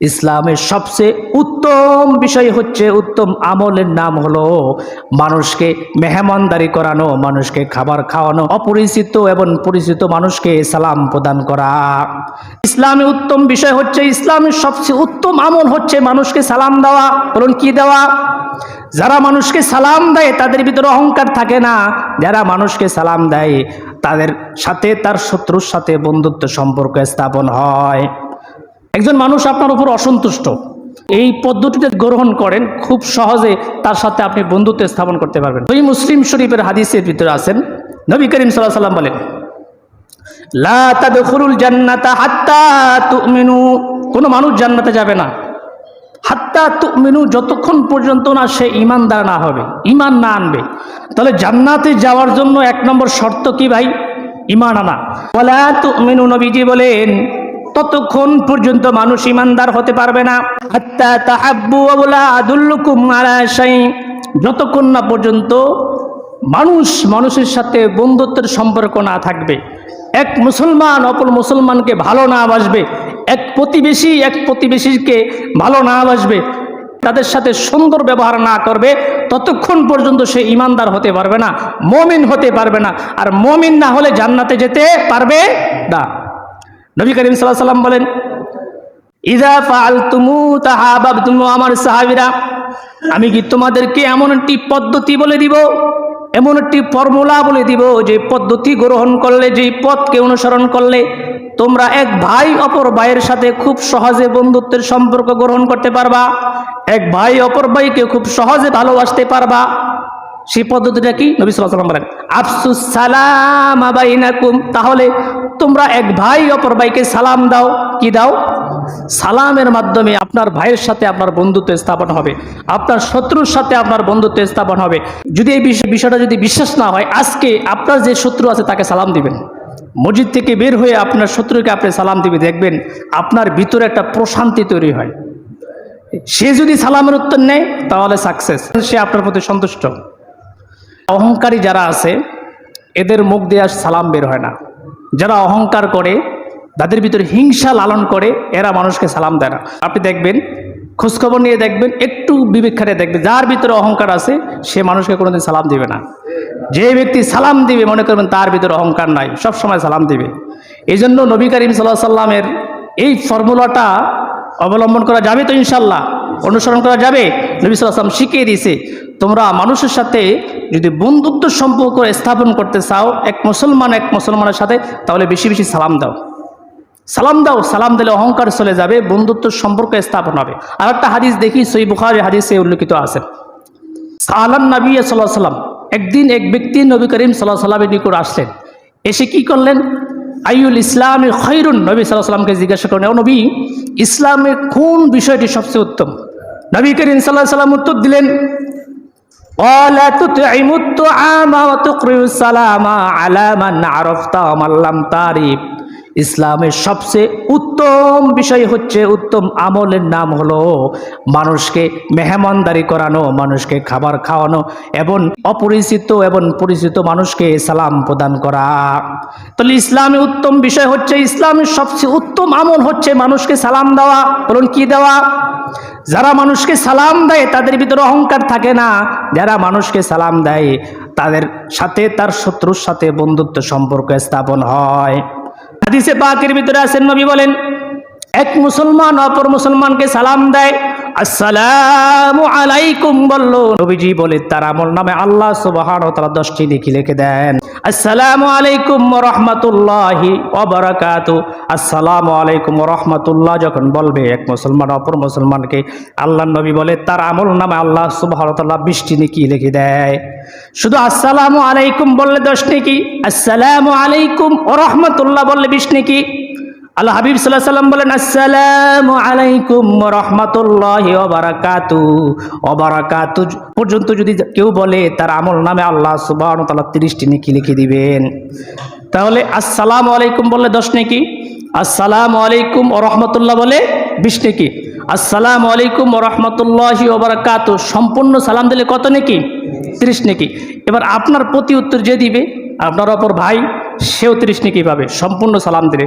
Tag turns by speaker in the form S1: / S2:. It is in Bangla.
S1: ইসলামের সবচেয়ে উত্তম বিষয় হচ্ছে, উত্তম আমলের নাম হলো মানুষকে মেহমানদারি করানো, মানুষকে খাবার খাওয়ানো, অপরিচিত এবং পরিচিত মানুষকে সালাম প্রদান করা। ইসলামের উত্তম বিষয় হচ্ছে, ইসলামের সবচেয়ে উত্তম আমল হচ্ছে মানুষকে সালাম দেওয়া। বলুন কি দেওয়া? যারা মানুষকে সালাম দেয় তাদের ভিতরে অহংকার থাকে না। যারা মানুষকে সালাম দেয় তাদের সাথে তার শত্রুর সাথে বন্ধুত্ব সম্পর্ক স্থাপন হয়। একজন মানুষ আপনার উপর অসন্তুষ্ট, এই পদ্ধতিতে গ্রহণ করেন, খুব সহজে তার সাথে আপনি বন্ধুত্ব স্থাপন করতে পারবেন। ওই মুসলিম শরীফের হাদিসের ভিতরে আছেন, নবী করিম সাল্লাল্লাহু আলাইহি ওয়াসাল্লাম বলেন, লা তাদখুলুল জান্নাতা হাত্তা তুমিনু, কোনো মানুষ জান্নাতে যাবে না হাত্তা তুমিনু, যতক্ষণ পর্যন্ত না সে ঈমানদার না হবে, ঈমান না আনবে। তাহলে জান্নাতে যাওয়ার জন্য এক নম্বর শর্ত কি ভাই? ঈমান আনা। ওয়ালা তুমিনু, নবীজি বলেন ততক্ষণ পর্যন্ত মানুষ ঈমানদার হতে পারবে না। হাত্তা তাহাব্বু ওয়ালা আদুল্লুকুম আলা শাই, যতক্ষণ না পর্যন্ত মানুষের সাথে বন্ধুত্বের সম্পর্ক না থাকবে, এক মুসলমান অপর মুসলমানকে ভালো না বাসবে, এক প্রতিবেশীকে ভালো না বাসবে, তাদের সাথে সুন্দর ব্যবহার না করবে, ততক্ষণ পর্যন্ত সে ঈমানদার হতে পারবে না, মুমিন হতে পারবে না। আর মুমিন না হলে জান্নাতে যেতে পারবে না। নবী করিম সাল্লাল্লাহু আলাইহি ওয়াসাল্লাম বলেন, ইযা ফাআলতুমু তাহাবাবতুম, আমার সাহাবীরা, আমি কি তোমাদেরকে এমন একটি পদ্ধতি বলে দিব, এমন একটি ফর্মুলা বলে দিব, যে পদ্ধতি গ্রহণ করলে, যেই পথকে অনুসরণ করলে তোমরা এক ভাই অপর ভাইয়ের সাথে খুব সহজে বন্ধুত্বের সম্পর্ক গ্রহণ করতে পারবা, এক ভাই অপর ভাইকে খুব সহজে ভালোবাসতে পারবা। সেই পদ্ধতিটা কি? নবী সাল্লাল্লাহু আলাইহি ওয়াসাল্লাম বলেন, আফসুস সালাম বাইনাকুম, তাহলে তোমরা এক ভাই অপর ভাইকে সালাম দাও। কি দাও? সালামের মাধ্যমে আপনার ভাইয়ের সাথে আপনার বন্ধুত্ব স্থাপন হবে, আপনার শত্রুর সাথে আপনার বন্ধুত্ব স্থাপন হবে। যদি এই বিষয়টা যদি বিশ্বাস না হয়, আজকে আপনার যে শত্রু আছে তাকে সালাম দিবেন, মসজিদ থেকে বের হয়ে আপনার শত্রুকে আপনি সালাম দিবেন, দেখবেন আপনার ভিতরে একটা প্রশান্তি তৈরি হয়। সে যদি সালামের উত্তর নেয় তাহলে সাকসেস, সে আপনার প্রতি সন্তুষ্ট। অহংকারী যারা আছে এদের মুখ দিয়ে সালাম বের হয় না। যারা অহংকার করে, তাদের ভিতরে হিংসা লালন করে, এরা মানুষকে সালাম দেয় না। আপনি দেখবেন, খোঁজখবর নিয়ে দেখবেন, একটু বিবেক খাটিয়ে দেখবেন, যার ভিতরে অহংকার আছে সে মানুষকে কোনোদিন সালাম দিবে না। যে ব্যক্তি সালাম দিবে মনে করবেন তার ভিতরে অহংকার নাই, সব সময় সালাম দিবে। এই জন্য নবী করিম সাল্লাল্লাহু আলাইহি ওয়াসাল্লামের এই ফর্মুলাটা অবলম্বন করা যাবে তো ইনশাল্লাহ, অনুসরণ করা যাবে। নবী সাল্লাল্লাহু আলাইহি ওয়াসাল্লাম শিখিয়ে দিয়েছে, তোমরা মানুষের সাথে যদি বন্ধুত্ব সম্পর্ক স্থাপন করতে চাও, এক মুসলমানের সাথে, তাহলে বেশি বেশি সালাম দাও। সালাম দাও, সালাম দিলে অহংকার চলে যাবে, বন্ধুত্ব সম্পর্ক স্থাপন হবে। আর একটা হাদিস দেখি, সহিহ বুখারী হাদিসে উল্লেখিত আছে, সালাম নবী সাল্লাল্লাহু আলাইহি ওয়াসাল্লাম, একদিন এক ব্যক্তি নবী করিম সাল্লাল্লাহু আলাইহি ওয়াসাল্লামের নিকট আসলেন, এসে কি করলেন? আইয়ুল ইসলামি খায়রুন, নবী সাল্লাল্লাহু আলাইহি ওয়াসাল্লামকে জিজ্ঞাসা করেন, ও নবী, ইসলামের কোন বিষয়টি সবচেয়ে উত্তম? নবী করিম সাল্লাল্লাহু আলাইহি ওয়াসাল্লাম উত্তর দিলেন, ওয়ালা তুতঈমুত তুআমা ওয়া তুকরিউস সালামা আলা মান আরাফতা ওয়া মান লাম তারিফ। ইসলামের সবচেয়ে উত্তম বিষয় হচ্ছে, উত্তম আমলের নাম হলো মানুষকে মেহমানদারি করানো, মানুষকে খাবার খাওয়ানো, এবং অপরিচিত এবং পরিচিত মানুষকে সালাম প্রদান করা। তাহলে ইসলামের উত্তম বিষয় হচ্ছে, ইসলামের সবচেয়ে উত্তম আমল হচ্ছে মানুষকে সালাম দেওয়া। বলুন কি দেওয়া? যারা মানুষকে সালাম দেয় তাদের ভিতরে অহংকার থাকে না। যারা মানুষকে সালাম দেয় তাদের সাথে তার শত্রুর সাথে বন্ধুত্ব সম্পর্ক স্থাপন হয়। হাদিসে পাকের ভিতরে আছেন, নবী বলেন, এক মুসলমান অপর মুসলমানকে সালাম দেয়, আসসালামু আলাইকুম বলল, নবীজি বলে তার আমল নামে আল্লাহ সুবহানাহু ওয়া তাআলা 10টি নেকি লিখে দেন। আসসালামু আলাইকুম ওয়া রাহমাতুল্লাহি ওয়া বারাকাতুহু, আসসালামু আলাইকুম ওয়া রাহমাতুল্লাহ যখন বলবে এক মুসলমান অপর মুসলমানকে, আল্লাহর নবী বলে তার আমল নামে আল্লাহ সুবহানাহু ওয়া তাআলা 20টি নেকি লিখে দেয়। শুধু আসসালামু আলাইকুম বললে 10 নেকি, আসসালামু আলাইকুম ওয়া রাহমাতুল্লাহ বললে 20 নেকি। আল্লাহ হাবিব সাল্লাল্লাহু আলাইহি ওয়াসাল্লাম বলেন, আসসালামু আলাইকুম ওয়া রাহমাতুল্লাহি ওয়া বারাকাতুহু পর্যন্ত যদি কেউ বলে তার আমল নামে আল্লাহ সুবহানাহু ওয়া তাআলা 30টি নেকি লিখে দিবেন। তাহলে আসসালামু আলাইকুম বললে 10 নেকি, আসসালামু আলাইকুম ওয়া রাহমাতুল্লাহ বলে 20 নেকি, আসসালামু আলাইকুম ওয়া রাহমাতুল্লাহি ওয়া বারাকাতুহু সম্পূর্ণ সালাম দিলে কত নেকি? 30 নেকি। এবার আপনার প্রতি উত্তর যে দিবে আপনার অপর ভাই, সেও 30 নেকি পাবে সম্পূর্ণ সালাম দিলে।